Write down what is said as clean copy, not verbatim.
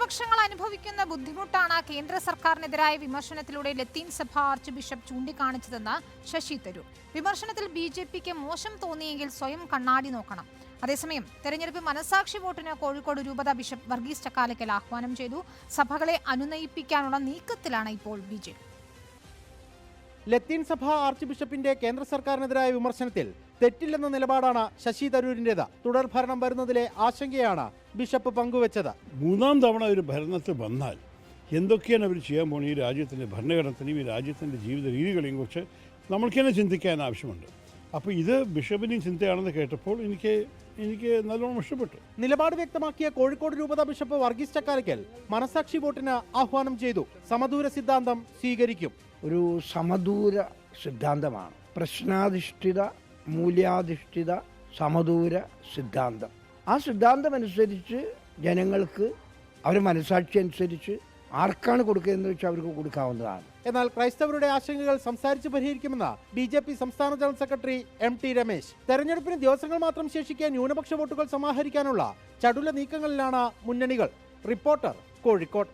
ന്യൂനപക്ഷങ്ങൾ അനുഭവിക്കുന്ന ബുദ്ധിമുട്ടാണ് കേന്ദ്ര സർക്കാരിനെതിരായ വിമർശനത്തിലൂടെ ലത്തീൻ സഭ ആർച്ച് ബിഷപ്പ് ചൂണ്ടിക്കാണിച്ചതെന്ന് ശശി തരൂർ. വിമർശനത്തിൽ ബിജെപിക്ക് മോശം തോന്നിയെങ്കിൽ സ്വയം കണ്ണാടി നോക്കണം. അതേസമയം തെരഞ്ഞെടുപ്പ് മനസാക്ഷി വോട്ടിന് കോഴിക്കോട് രൂപത ബിഷപ്പ് വർഗീസ് ചക്കാലക്കൽ ആഹ്വാനം ചെയ്തു. സഭകളെ അനുനയിപ്പിക്കാനുള്ള നീക്കത്തിലാണ് ഇപ്പോൾ ബിജെപി. ലത്തീൻ സഭ ആർച്ച് ബിഷപ്പിന്റെ കേന്ദ്ര സർക്കാരിനെതിരായ വിമർശനത്തിൽ തെറ്റില്ലെന്ന നിലപാടാണ് ശശി തരൂരിൻ്റെത്. തുടർ ഭരണം വരുന്നതിലെ ആശങ്കയാണ് ബിഷപ്പ് പങ്കുവച്ചത്. മൂന്നാം തവണ ഒരു ഭരണത്തിൽ വന്നാൽ എന്തൊക്കെയാണ് അവർ ചെയ്യാൻ പോകുന്നത്, ഈ രാജ്യത്തിൻ്റെ ഭരണഘടനയും ഈ രാജ്യത്തിൻ്റെ ജീവിത രീതികളെയും കുറിച്ച് നമ്മൾക്ക് തന്നെ ചിന്തിക്കാൻ ആവശ്യമുണ്ട്. അപ്പോൾ ഇത് ബിഷപ്പിൻ്റെയും ചിന്തയാണെന്ന് കേട്ടപ്പോൾ എനിക്ക് നല്ലോണം ഇഷ്ടപ്പെട്ടു. നിലപാട് വ്യക്തമാക്കിയ കോഴിക്കോട് രൂപത ബിഷപ്പ് വർഗീസ് ചക്കാലക്കൽ മനസാക്ഷി വോട്ടിന് ആഹ്വാനം ചെയ്തു. സമദൂര സിദ്ധാന്തം സ്വീകരിക്കും. ഒരു സമദൂര സിദ്ധാന്തമാണ് പ്രശ്നാധിഷ്ഠിത മൂല്യാധിഷ്ഠിത സമദൂര സിദ്ധാന്തം. ആ സിദ്ധാന്തം അനുസരിച്ച് ജനങ്ങൾക്ക് അവർ മനസാക്ഷി അനുസരിച്ച് ആർക്കാണ് കൊടുക്കുന്നതെന്ന് വെച്ചാൽ അവർക്ക് കൊടുക്കാവുന്നതാണ്. എന്നാൽ ക്രൈസ്തവരുടെ ആശങ്കകൾ സംസാരിച്ച് പരിഹരിക്കുമെന്ന് ബിജെപി സംസ്ഥാന ജനറൽ സെക്രട്ടറി MT രമേശ്. തെരഞ്ഞെടുപ്പിന് ദിവസങ്ങൾ മാത്രം ശേഷിക്കെ ന്യൂനപക്ഷ വോട്ടുകൾ സമാഹരിക്കാനുള്ള ചടുല നീക്കങ്ങളിലാണ് മുന്നണികൾ. റിപ്പോർട്ടർ, കോഴിക്കോട്.